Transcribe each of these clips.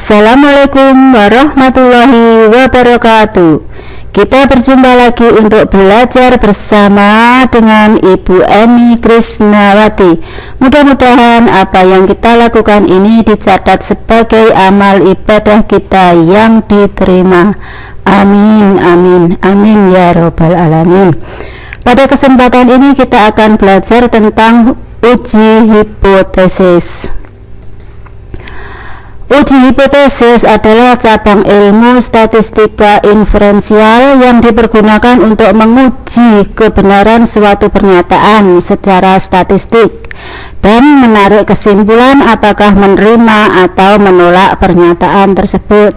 Assalamualaikum warahmatullahi wabarakatuh. Kita berjumpa lagi untuk belajar bersama dengan Ibu Eni Krisnawati. Mudah-mudahan apa yang kita lakukan ini dicatat sebagai amal ibadah kita yang diterima. Amin, amin, amin ya robbal alamin. Pada kesempatan ini kita akan belajar tentang uji hipotesis. Uji hipotesis adalah cabang ilmu statistika inferensial yang dipergunakan untuk menguji kebenaran suatu pernyataan secara statistik dan menarik kesimpulan apakah menerima atau menolak pernyataan tersebut.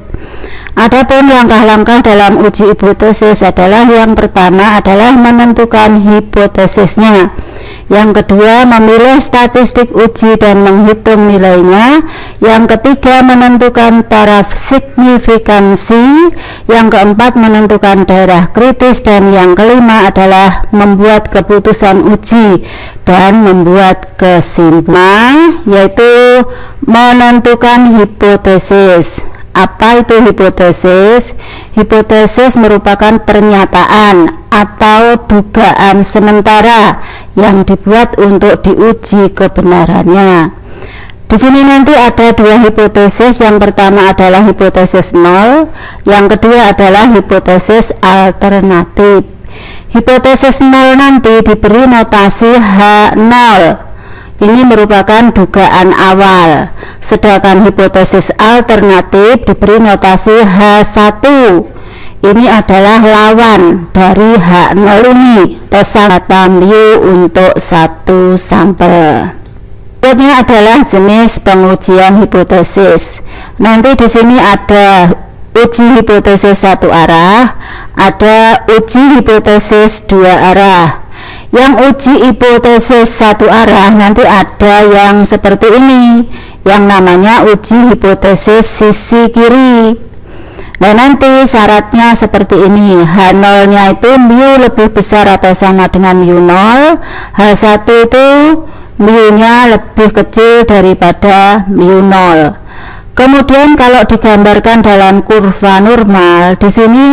Adapun langkah-langkah dalam uji hipotesis adalah yang pertama adalah menentukan hipotesisnya, yang kedua memilih statistik uji dan menghitung nilainya, yang ketiga menentukan taraf signifikansi, yang keempat menentukan daerah kritis, dan yang kelima adalah membuat keputusan uji dan membuat kesimpulan, yaitu menentukan hipotesis. Apa itu hipotesis? Hipotesis merupakan pernyataan atau dugaan sementara yang dibuat untuk diuji kebenarannya. Di sini nanti ada dua hipotesis. Yang pertama adalah hipotesis nol, yang kedua adalah hipotesis alternatif. Hipotesis nol nanti diberi notasi H0. Ini merupakan dugaan awal. Sedangkan hipotesis alternatif diberi notasi H1. Ini adalah lawan dari H0 ini, tersangka mu untuk satu sampel. Berikutnya adalah jenis pengujian hipotesis. Nanti di sini ada uji hipotesis satu arah, ada uji hipotesis dua arah. Yang uji hipotesis satu arah nanti ada yang seperti ini, yang namanya uji hipotesis sisi kiri. Nah, nanti syaratnya seperti ini. H0 nya itu mu lebih besar atau sama dengan mu0, H1 itu mu nya lebih kecil daripada mu0. Kemudian kalau digambarkan dalam kurva normal, di sini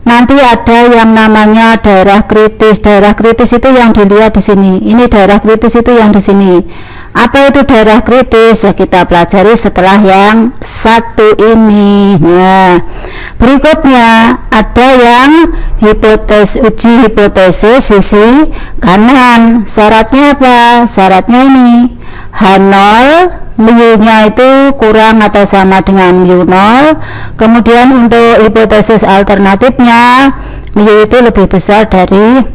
nanti ada yang namanya daerah kritis. Daerah kritis itu yang dilihat di sini. Ini daerah kritis itu yang di sini. Apa itu daerah kritis? Ya, kita pelajari setelah yang satu ini. Nah, berikutnya ada yang uji hipotesis sisi kanan. Syaratnya apa? Syaratnya ini H0 mu-nya itu kurang atau sama dengan mu0. Kemudian untuk hipotesis alternatifnya mu itu lebih besar dari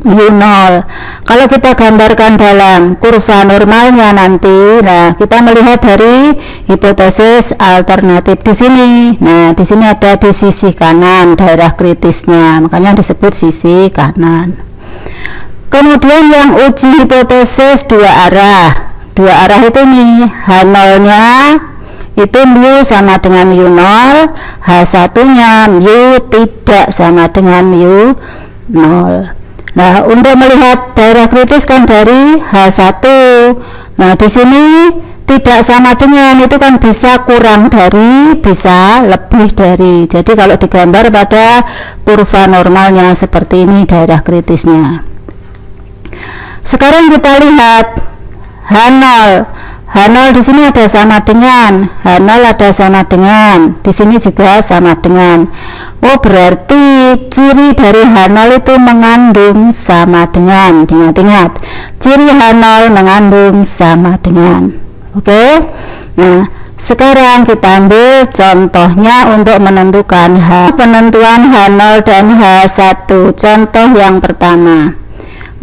mu0. Kalau kita gambarkan dalam kurva normalnya nanti, nah kita melihat dari hipotesis alternatif di sini. Nah, di sini ada di sisi kanan daerah kritisnya, makanya disebut sisi kanan. Kemudian yang uji hipotesis dua arah. Dua arah itu nih, H0 nya itu mu sama dengan mu0, H1 nya mu tidak sama dengan mu0. Nah, untuk melihat daerah kritis kan dari H1. Nah, di sini tidak sama dengan, itu kan bisa kurang dari, bisa lebih dari. Jadi kalau digambar pada kurva normalnya seperti ini daerah kritisnya. Sekarang kita lihat H0. H0 di sini ada sama dengan, H0 ada sama dengan, di sini juga sama dengan. Oh, berarti ciri dari H0 itu mengandung sama dengan. Ingat-ingat, ciri H0 mengandung sama dengan. Oke. Nah, sekarang kita ambil contohnya untuk menentukan penentuan H0 dan H1. Contoh yang pertama.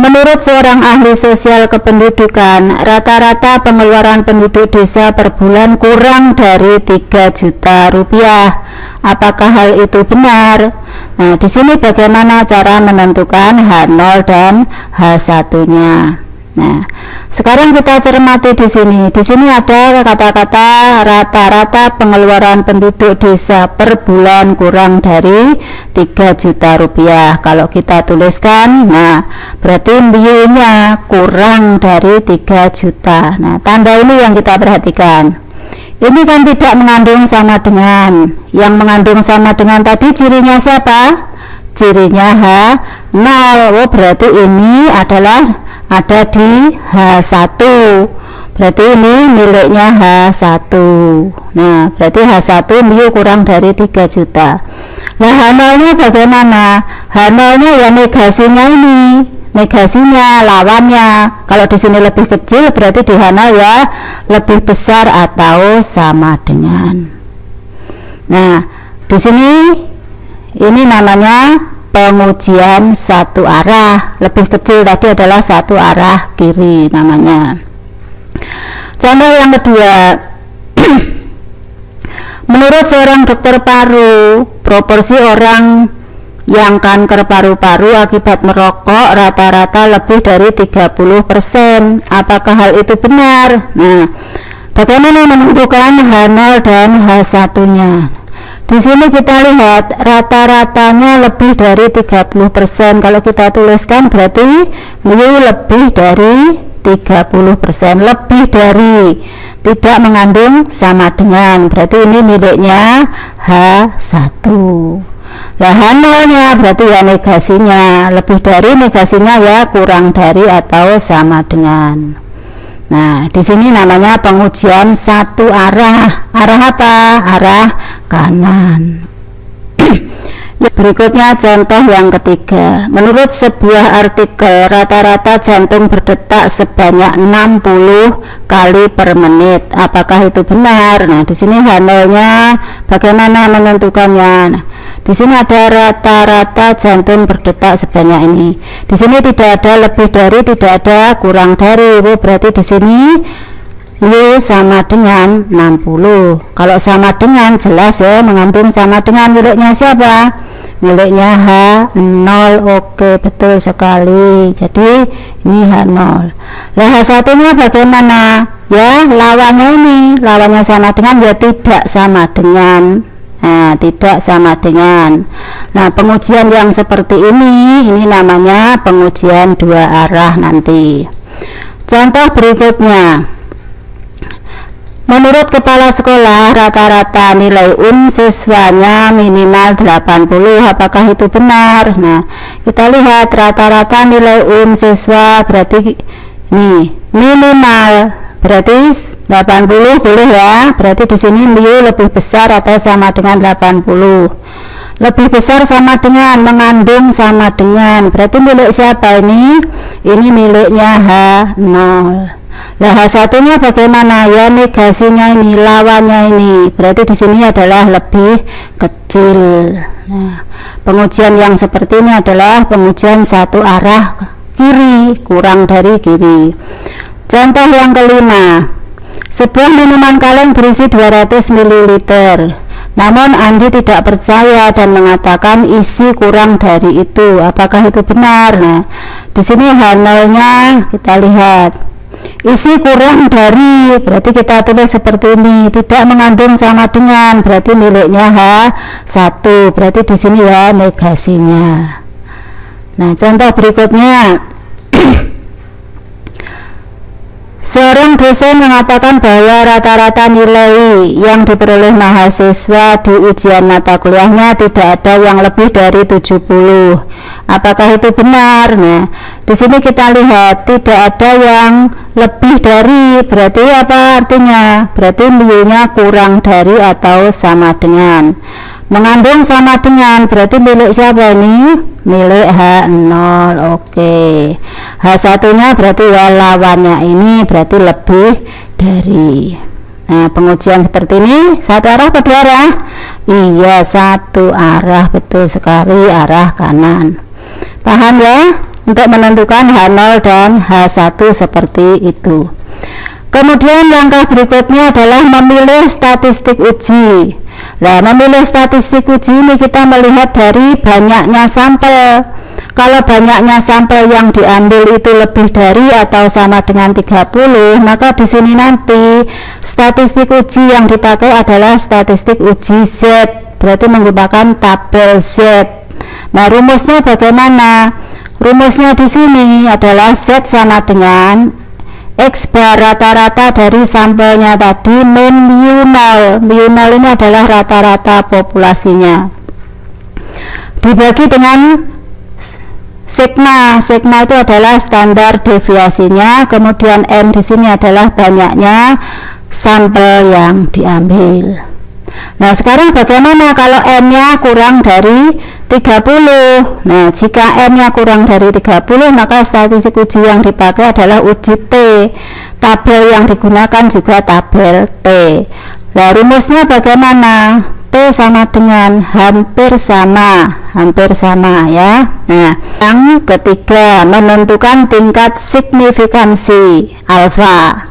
Menurut seorang ahli sosial kependudukan, rata-rata pengeluaran penduduk desa per bulan kurang dari 3 juta rupiah. Apakah hal itu benar? Nah, di sini bagaimana cara menentukan H0 dan H1-nya. Nah, sekarang kita cermati di sini. Di sini ada kata-kata rata-rata pengeluaran penduduk desa per bulan kurang dari 3 juta rupiah. Kalau kita tuliskan, nah berarti mu-nya kurang dari 3 juta. Nah, tanda ini yang kita perhatikan. Ini kan tidak mengandung sama dengan. Yang mengandung sama dengan tadi cirinya siapa? Cirinya H0. Oh, berarti ini adalah ada di H1. Berarti ini miliknya H1. Nah, berarti H1 mu kurang dari 3 juta. Nah, H0 nya bagaimana? H0 nya ya negasinya ini, negasinya lawannya. Kalau di sini lebih kecil berarti di H0 ya lebih besar atau sama dengan. Nah, di sini ini namanya pengujian satu arah. Lebih kecil tadi adalah satu arah kiri namanya. Contoh yang kedua. Menurut seorang dokter paru, proporsi orang yang kanker paru-paru akibat merokok rata-rata lebih dari 30%. Apakah hal itu benar? Nah, bagaimana menentukan H0 dan H1-nya? Di sini kita lihat rata-ratanya lebih dari 30%. Kalau kita tuliskan berarti mu lebih dari 30%, lebih dari, tidak mengandung sama dengan, berarti ini miliknya H1. Nah, H0 nya berarti ya negasinya, lebih dari negasinya ya kurang dari atau sama dengan. Nah, di sini namanya pengujian satu arah. Arah apa? Arah kanan. Berikutnya contoh yang ketiga. Menurut sebuah artikel, rata-rata jantung berdetak sebanyak 60 kali per menit. Apakah itu benar? Nah, di sini H0-nya bagaimana menentukannya? Nah, di sini ada rata-rata jantung berdetak sebanyak ini. Di sini tidak ada lebih dari, tidak ada kurang dari. Berarti di sini mu sama dengan 60. Kalau sama dengan jelas ya mengandung sama dengan, miliknya siapa? Miliknya H0. Oke, betul sekali. Jadi ini H0. Nah, H1 nya bagaimana? Ya lawannya ini, lawannya sama dengan ya tidak sama dengan. Nah, tidak sama dengan. Nah, pengujian yang seperti ini namanya pengujian dua arah nanti. Contoh berikutnya. Menurut kepala sekolah, rata-rata nilai siswanya minimal 80. Apakah itu benar? Nah, kita lihat rata-rata nilai siswa berarti nih minimal berarti 80 boleh ya. Berarti di sini mu lebih besar atau sama dengan 80. Lebih besar sama dengan, mengandung sama dengan. Berarti milik siapa ini? Ini miliknya H0. Nah, H1 nya bagaimana? Ya negasinya ini, lawannya ini. Berarti di sini adalah lebih kecil. Nah, pengujian yang seperti ini adalah pengujian satu arah kiri, kurang dari kiri. Contoh yang kelima. Sebuah minuman kaleng berisi 200 ml. Namun Andi tidak percaya dan mengatakan isi kurang dari itu. Apakah itu benar? Nah, di sini H0-nya kita lihat. Isi kurang dari, berarti kita tulis seperti ini, tidak mengandung sama dengan, berarti miliknya H1. Berarti di sini ya negasinya. Nah, contoh berikutnya. Seorang dosen mengatakan bahwa rata-rata nilai yang diperoleh mahasiswa di ujian mata kuliahnya tidak ada yang lebih dari 70. Apakah itu benar? Nah, di sini kita lihat tidak ada yang lebih dari, berarti apa artinya? Berarti mu-nya kurang dari atau sama dengan. Mengandung sama dengan, berarti milik siapa ini? Milik H0. Oke. H1 nya berarti ya lawannya ini, berarti lebih dari. Nah, pengujian seperti ini satu arah atau dua arah? Iya, satu arah, betul sekali, arah kanan. Paham ya? Untuk menentukan H0 dan H1 seperti itu. Kemudian langkah berikutnya adalah memilih statistik uji. Nah, memilih statistik uji ini kita melihat dari banyaknya sampel. Kalau banyaknya sampel yang diambil itu lebih dari atau sama dengan 30, maka di sini nanti statistik uji yang dipakai adalah statistik uji Z. Berarti menggunakan tabel Z. Nah, rumusnya bagaimana? Rumusnya di sini adalah Z sama dengan X bar rata-rata dari sampelnya tadi min mu 0 ini adalah rata-rata populasinya, dibagi dengan sigma itu adalah standar deviasinya, kemudian n di sini adalah banyaknya sampel yang diambil. Nah, sekarang bagaimana kalau n-nya kurang dari 30? Nah, jika n-nya kurang dari 30, maka statistik uji yang dipakai adalah uji T. Tabel yang digunakan juga tabel T. Nah, rumusnya bagaimana? T sama dengan hampir sama ya. Nah, yang ketiga, menentukan tingkat signifikansi alfa.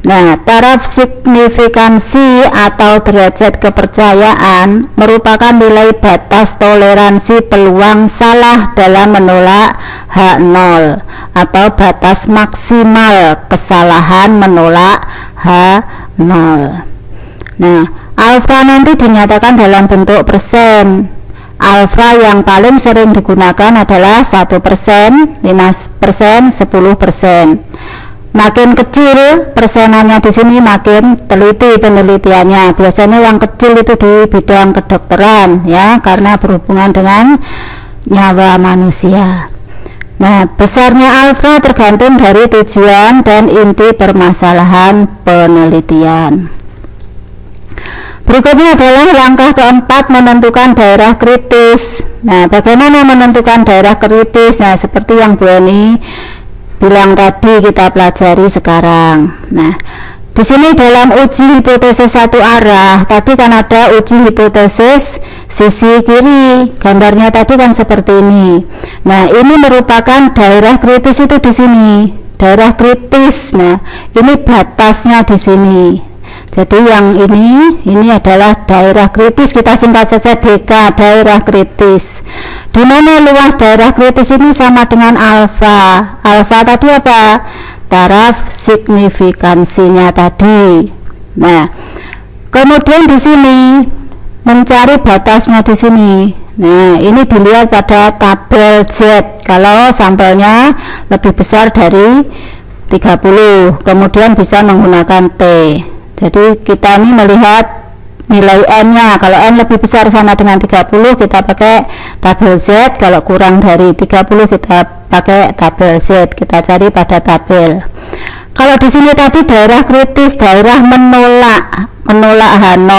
Nah, taraf signifikansi atau derajat kepercayaan merupakan nilai batas toleransi peluang salah dalam menolak H0 atau batas maksimal kesalahan menolak H0. Nah, alfa nanti dinyatakan dalam bentuk persen. Alfa yang paling sering digunakan adalah 1%, 5%, 10%. Makin kecil persenannya di sini makin teliti penelitiannya. Biasanya yang kecil itu di bidang kedokteran ya, karena berhubungan dengan nyawa manusia. Nah, besarnya alfa tergantung dari tujuan dan inti permasalahan penelitian. Berikutnya adalah langkah keempat, menentukan daerah kritis. Nah, bagaimana menentukan daerah kritis? Nah, seperti yang Bu Eni bilang tadi, kita pelajari sekarang. Nah, di sini dalam uji hipotesis satu arah, tadi kan ada uji hipotesis sisi kiri, gambarnya tadi kan seperti ini. Nah, ini merupakan daerah kritis itu di sini, daerah kritis. Nah, ini batasnya di sini. Jadi yang ini adalah daerah kritis, kita singkat saja DK, daerah kritis. Di mana luas daerah kritis ini sama dengan alfa. Alfa tadi apa? Taraf signifikansinya tadi. Nah, kemudian di sini mencari batasnya di sini. Nah, ini dilihat pada tabel Z. Kalau sampelnya lebih besar dari 30, kemudian bisa menggunakan T. Jadi kita ini melihat nilai n-nya. Kalau n lebih besar sama dengan 30, kita pakai tabel Z. Kalau kurang dari 30, kita pakai tabel Z. Kita cari pada tabel. Kalau di sini tadi daerah kritis, daerah menolak H0.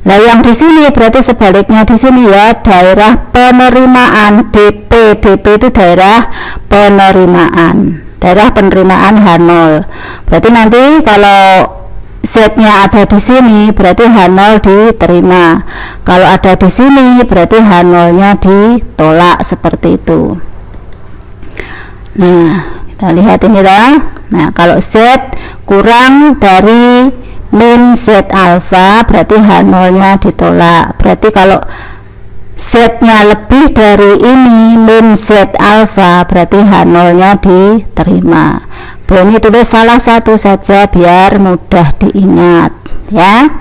Nah, yang di sini berarti sebaliknya di sini ya, daerah penerimaan DP. DP itu daerah penerimaan. Daerah penerimaan H0. Berarti nanti kalau Z-nya ada di sini, berarti H0 diterima. Kalau ada di sini, berarti H0-nya ditolak, seperti itu. Nah, kita lihat ini lah. Nah, kalau Z kurang dari min Z alfa, berarti H0-nya ditolak. Berarti kalau Z-nya lebih dari ini, min Z alfa, berarti H0-nya diterima. Ini tulis salah satu saja biar mudah diingat ya.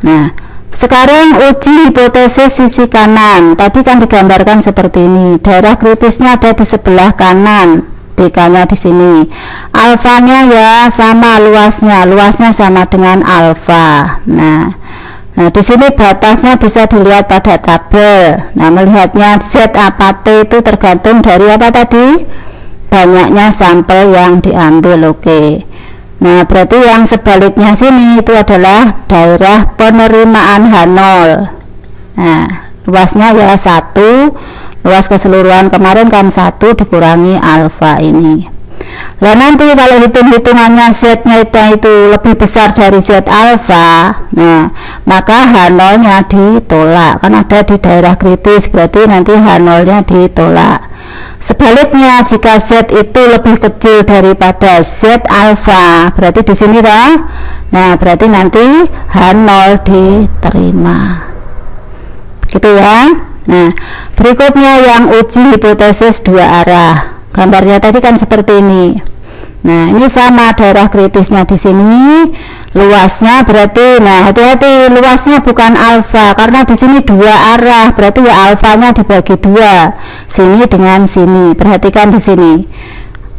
Nah, sekarang uji hipotesis sisi kanan. Tadi kan digambarkan seperti ini. Daerah kritisnya ada di sebelah kanan, DK-nya di sini. Alfanya ya sama luasnya sama dengan alfa. Nah, di sini batasnya bisa dilihat pada tabel. Nah, melihatnya Z apa T itu tergantung dari apa tadi? Banyaknya sampel yang diambil. Oke. Nah, berarti yang sebaliknya sini itu adalah daerah penerimaan H0. Nah, luasnya ya 1, luas keseluruhan kemarin kan 1 dikurangi alfa ini. Nah, nanti kalau hitung-hitungannya Z-nya itu lebih besar dari Z alfa, nah, maka H0-nya ditolak. Kan ada di daerah kritis, berarti nanti H0-nya ditolak. Sebaliknya, jika Z itu lebih kecil daripada Z alfa, berarti di sini dah. Nah, berarti nanti H0 diterima. Gitu ya. Nah, berikutnya yang uji hipotesis dua arah. Gambarnya tadi kan seperti ini. Nah, ini sama daerah kritisnya di sini, luasnya berarti, nah hati-hati, luasnya bukan alfa karena di sini dua arah, berarti ya alfanya dibagi dua, sini dengan sini. Perhatikan di sini,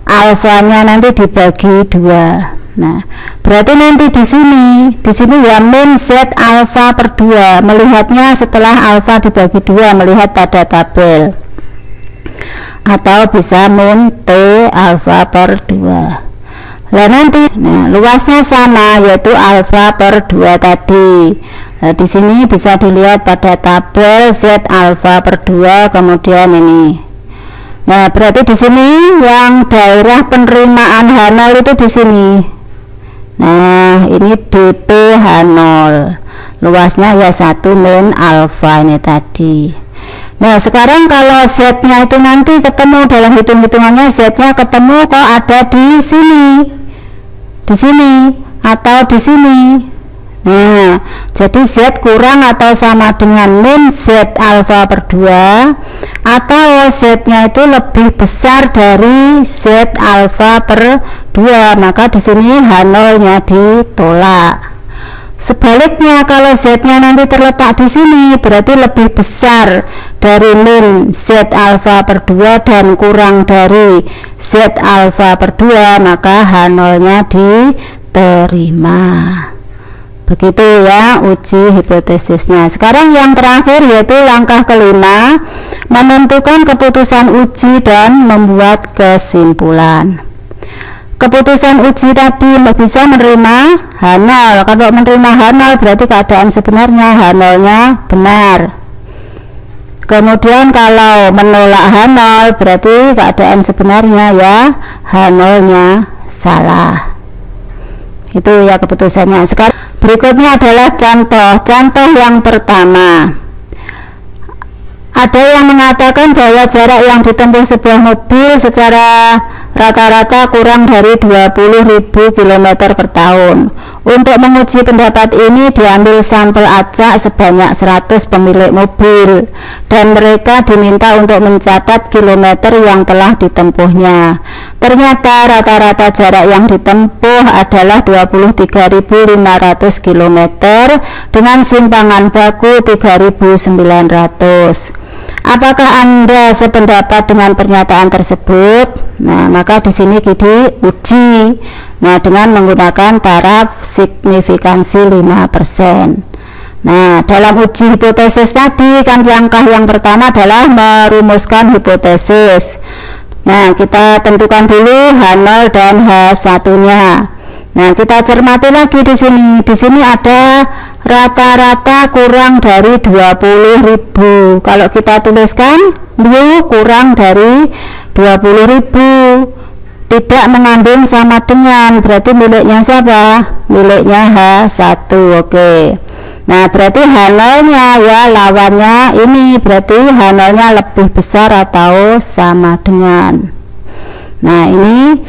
alfanya nanti dibagi 2. Nah, berarti nanti di sini ya min Z alfa per 2, melihatnya setelah alfa dibagi 2, melihat pada tabel, atau bisa min T alfa per 2. Nah nanti luasnya sama, yaitu alfa per 2 tadi. Nah, di sini bisa dilihat pada tabel Z alfa per 2, kemudian ini. Nah, berarti di sini yang daerah penerimaan H0 itu di sini. Nah, ini DP H0. Luasnya ya 1 min alfa ini tadi. Nah, sekarang kalau Z-nya itu nanti ketemu dalam hitung-hitungannya, Z-nya ketemu kok ada di sini atau di sini. Nah, jadi Z kurang atau sama dengan min Z alfa per 2, atau Z-nya itu lebih besar dari Z alfa per 2, maka di sini H0-nya ditolak. Sebaliknya, kalau Z-nya nanti terletak di sini, berarti lebih besar dari min Z alfa per 2 dan kurang dari Z alfa per 2, maka H0-nya diterima. Begitu ya uji hipotesisnya. Sekarang yang terakhir yaitu langkah kelima, menentukan keputusan uji dan membuat kesimpulan. Keputusan uji tadi bisa menerima H0. Kalau menerima H0 berarti keadaan sebenarnya H0-nya benar. Kemudian kalau menolak H0 berarti keadaan sebenarnya ya H0-nya salah. Itu ya keputusannya. Sekarang berikutnya adalah contoh yang pertama. Ada yang mengatakan bahwa jarak yang ditempuh sebuah mobil secara rata-rata kurang dari 20.000 km per tahun. Untuk menguji pendapat ini diambil sampel acak sebanyak 100 pemilik mobil dan mereka diminta untuk mencatat kilometer yang telah ditempuhnya. Ternyata rata-rata jarak yang ditempuh adalah 23.500 km dengan simpangan baku 3.900. Apakah Anda sependapat dengan pernyataan tersebut? Nah, maka di sini kita uji. Nah, dengan menggunakan taraf signifikansi 5%. Nah, dalam uji hipotesis tadi kan langkah yang pertama adalah merumuskan hipotesis. Nah, kita tentukan dulu H0 dan H1-nya. Nah, kita cermati lagi di sini. Di sini ada rata-rata kurang dari 20.000. Kalau kita tuliskan mu kurang dari 20.000, tidak mengandung sama dengan, berarti miliknya siapa? Miliknya H1. Oke. Nah, berarti H0-nya ya lawannya ini, berarti H0-nya lebih besar atau sama dengan. Nah, ini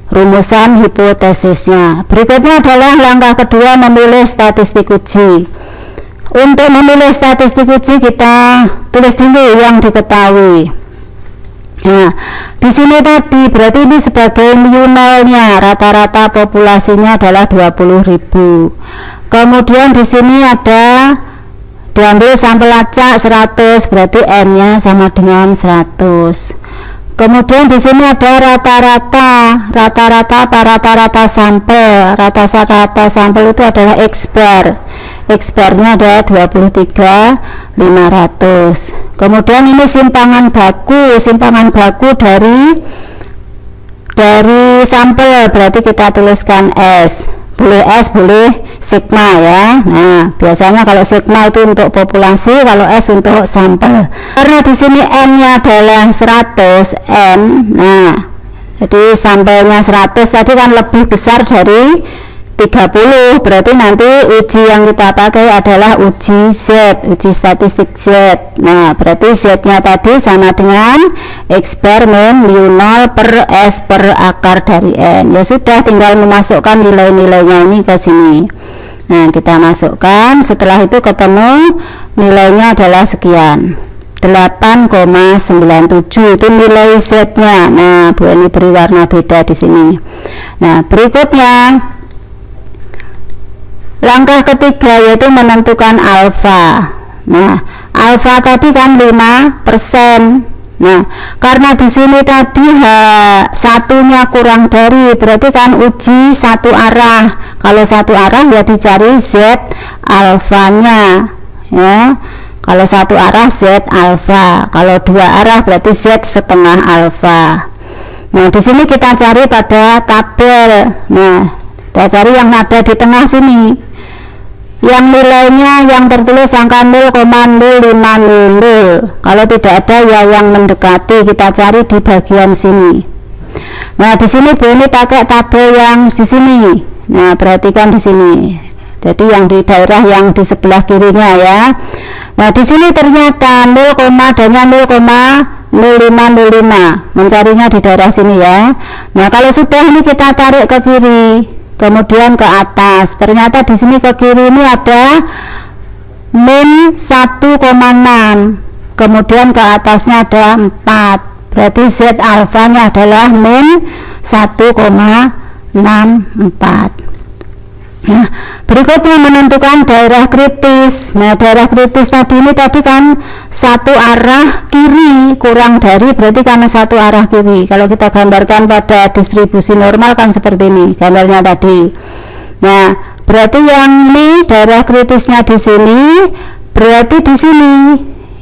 rumusan hipotesisnya. Berikutnya adalah langkah kedua, memilih statistik uji. Untuk memilih statistik uji kita tulis dulu yang diketahui. Nah, di sini tadi berarti ini sebagai mu0-nya, rata-rata populasinya adalah 20.000. Kemudian di sini ada diambil sampel acak 100, berarti n-nya sama dengan 100. Kemudian di sini ada rata-rata sampel. Rata-rata sampel itu adalah X-bar. X-barnya ada 23.500. Kemudian ini simpangan baku dari sampel, berarti kita tuliskan S. Boleh S, boleh sigma ya. Nah, biasanya kalau sigma itu untuk populasi, kalau S untuk sampel. Karena di sini n-nya adalah 100 n. Nah, jadi sampelnya 100 tadi kan lebih besar dari 30, berarti nanti uji yang kita pakai adalah uji Z, uji statistik Z. Nah, berarti Z-nya tadi sama dengan X bar min mu0 per S per akar dari N. Ya sudah, tinggal memasukkan nilai-nilainya ini ke sini. Nah, kita masukkan, setelah itu ketemu nilainya adalah sekian, 8,97 itu nilai Z-nya. Nah, Bu ini beri warna beda di sini. Nah, berikutnya langkah ketiga yaitu menentukan alfa. Nah, alfa tadi kan 5%. Nah, karena di sini tadi satunya kurang dari, berarti kan uji satu arah. Kalau satu arah ya dicari Z alfanya, ya. Kalau satu arah Z alfa, kalau dua arah berarti Z setengah alfa. Nah, di sini kita cari pada tabel. Nah, kita cari yang ada di tengah sini, yang nilainya yang tertulis angka 0,050. Kalau tidak ada ya yang mendekati, kita cari di bagian sini. Nah, di sini Bu ini pakai tabel yang di sini. Nah, perhatikan di sini. Jadi yang di daerah yang di sebelah kirinya ya. Nah, di sini ternyata 0, adanya 0,0505. Mencarinya di daerah sini ya. Nah, kalau sudah ini kita tarik ke kiri, kemudian ke atas. Ternyata di sini ke kiri ini ada min 1,6. Kemudian ke atasnya ada 4. Berarti Z alfanya adalah min 1,64. Nah, berikutnya menentukan daerah kritis. Nah, daerah kritis tadi ini tadi kan satu arah kiri kurang dari, berarti karena satu arah kiri. Kalau kita gambarkan pada distribusi normal kan seperti ini gambarnya tadi. Nah, berarti yang ini daerah kritisnya di sini, berarti di sini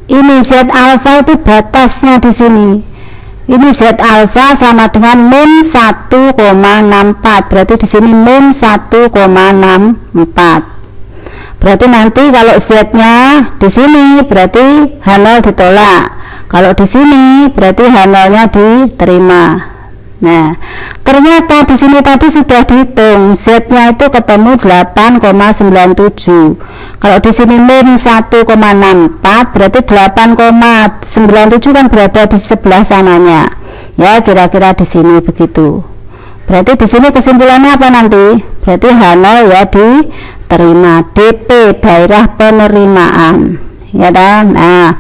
ini Z alfa itu batasnya di sini. Ini Z alfa sama dengan min 1,64. Berarti di sini min 1,64. Berarti nanti kalau Z-nya di sini berarti H0 ditolak. Kalau di sini berarti H0-nya diterima. Nah, ternyata di sini tadi sudah dihitung, Z-nya itu ketemu 8,97. Kalau di sini min 1,64 berarti 8,97 kan berada di sebelah sananya. Ya, kira-kira di sini begitu. Berarti di sini kesimpulannya apa nanti? Berarti H0 ya diterima. DP daerah penerimaan. Ya kan? Nah,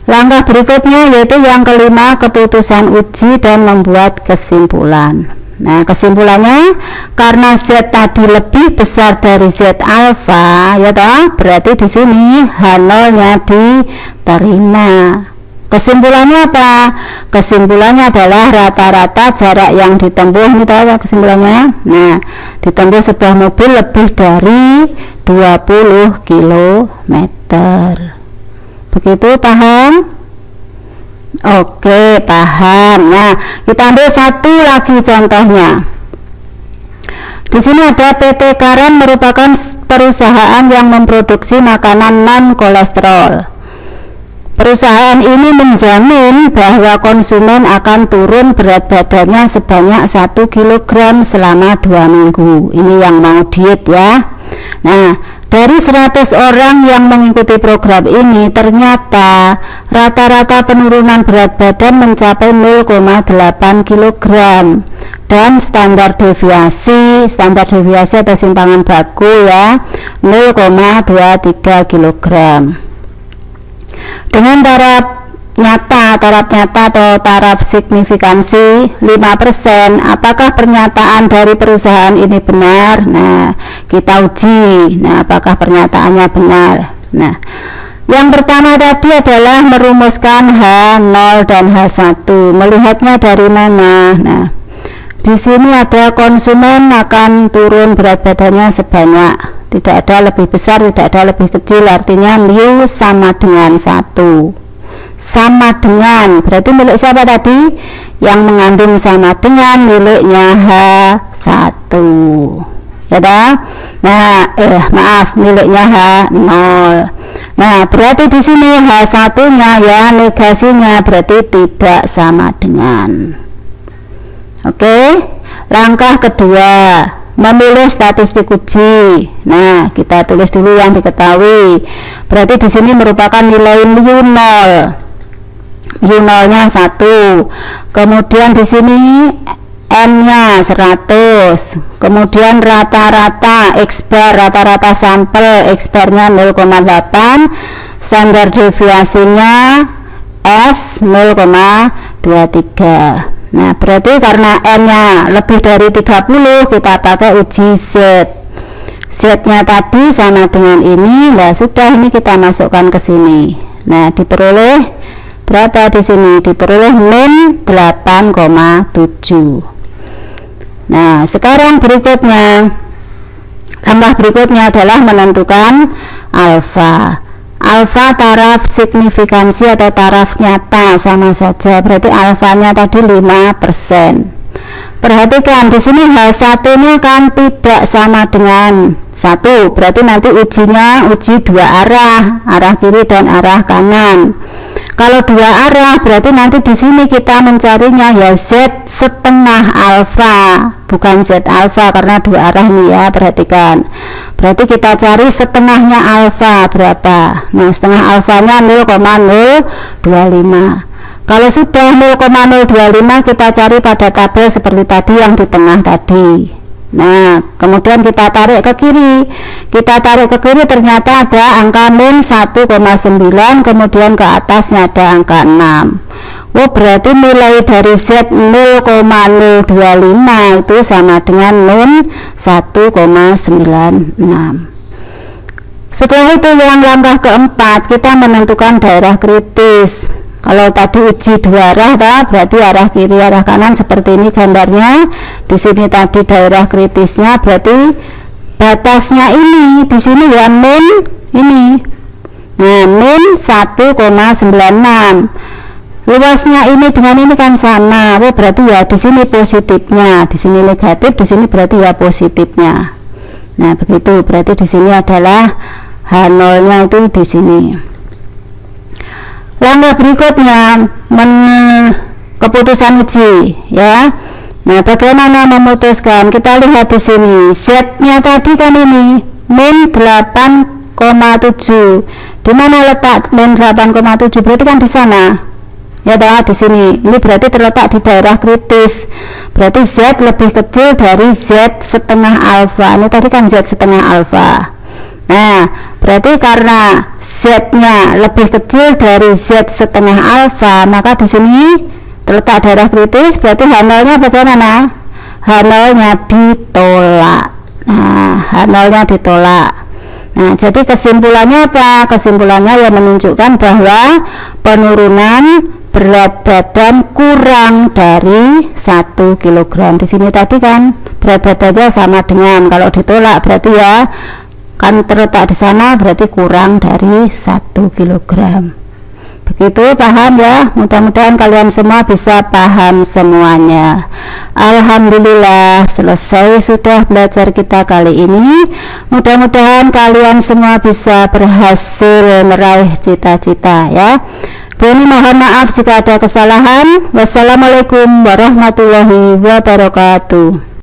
langkah berikutnya yaitu yang kelima, keputusan uji dan membuat kesimpulan. Nah, kesimpulannya karena Z tadi lebih besar dari Z alfa, ya toh, berarti di sini H0-nya diterima. Kesimpulannya apa? Kesimpulannya adalah rata-rata jarak yang ditempuh, ini tahu kesimpulannya. Nah, ditempuh sebuah mobil lebih dari 20 km. Begitu, paham? Oke, paham. Nah, kita ambil satu lagi contohnya. Di sini ada PT Karen merupakan perusahaan yang memproduksi makanan non kolesterol. Perusahaan ini menjamin bahwa konsumen akan turun berat badannya sebanyak 1 kg selama 2 minggu. Ini yang mau diet ya. Nah, dari 100 orang yang mengikuti program ini, ternyata rata-rata penurunan berat badan mencapai 0,8 kg dan standar deviasi atau simpangan baku ya 0,23 kg. Dengan taraf nyata atau taraf signifikansi 5%, apakah pernyataan dari perusahaan ini benar? Nah, kita uji. Nah, apakah pernyataannya benar? Nah, yang pertama tadi adalah merumuskan H0 dan H1. Melihatnya dari mana? Nah, di sini ada konsumen akan turun berat badannya sebanyak, tidak ada lebih besar, tidak ada lebih kecil, artinya mu sama dengan 1. Sama dengan, berarti milik siapa tadi? Yang mengandung sama dengan miliknya H1. Ya dah? Nah, miliknya H0. Nah, berarti di sini H1-nya ya negasinya berarti tidak sama dengan. Oke. Langkah kedua, memilih statistik uji. Nah, kita tulis dulu yang diketahui. Berarti di sini merupakan nilai mu0. U0-nya 1. Kemudian di sini N-nya 100. Kemudian rata-rata X bar, rata-rata sampel X bar-nya 0,8. Standar deviasinya S 0,23. Nah, berarti karena N-nya lebih dari 30, kita pakai uji Z. Z-nya tadi sama dengan ini. Nah, sudah, ini kita masukkan ke sini. Nah, diperoleh berapa di sini? Diperoleh min 8,7. Nah, sekarang berikutnya, langkah berikutnya adalah menentukan alfa. Alfa taraf signifikansi atau taraf nyata sama saja, berarti alfanya tadi 5%. Perhatikan di sini H1-nya kan tidak sama dengan 1, berarti nanti ujinya uji dua arah, arah kiri dan arah kanan. Kalau dua arah berarti nanti di sini kita mencarinya ya Z setengah alfa, bukan Z alfa karena dua arah nih ya, perhatikan. Berarti kita cari setengahnya alfa berapa? Nah, setengah alfanya 0,025. Kalau sudah 0,025 kita cari pada tabel seperti tadi yang di tengah tadi. Nah, kemudian kita tarik ke kiri. Kita tarik ke kiri ternyata ada angka min 1,9, kemudian ke atasnya ada angka 6. Oh, berarti nilai dari Z 0,025 itu sama dengan min 1,96. Setelah itu yang langkah keempat, kita menentukan daerah kritis. Kalau tadi uji dua arah, berarti arah kiri arah kanan seperti ini gambarnya. Di sini tadi daerah kritisnya berarti batasnya ini di sini ya min ini. Nah, min 1,96. Luasnya ini dengan ini kan sama. Oh, berarti ya di sini positifnya, di sini negatif, di sini berarti ya positifnya. Nah, begitu. Berarti di sini adalah H0-nya itu di sini. Langkah berikutnya keputusan uji ya. Nah, bagaimana memutuskan? Kita lihat di sini Z-nya tadi kan ini min 8,7. Di mana letak min 8,7? Berarti kan di sana. Ya di sini. Ini berarti terletak di daerah kritis. Berarti Z lebih kecil dari Z setengah alfa. Ini tadi kan Z setengah alfa. Nah, berarti karena Z-nya lebih kecil dari Z setengah alfa, maka di sini terletak daerah kritis, berarti H0-nya bagaimana? H0-nya ditolak. Nah, H0-nya ditolak. Nah, jadi kesimpulannya apa? Kesimpulannya yang menunjukkan bahwa penurunan berat badan kurang dari 1 kg. Di sini tadi kan berat badannya sama dengan, kalau ditolak berarti ya kan terletak di sana berarti kurang dari 1 kg. Begitu, paham ya? Mudah-mudahan kalian semua bisa paham semuanya. Alhamdulillah, selesai sudah belajar kita kali ini. Mudah-mudahan kalian semua bisa berhasil meraih cita-cita ya. Beni mohon maaf jika ada kesalahan. Wassalamualaikum warahmatullahi wabarakatuh.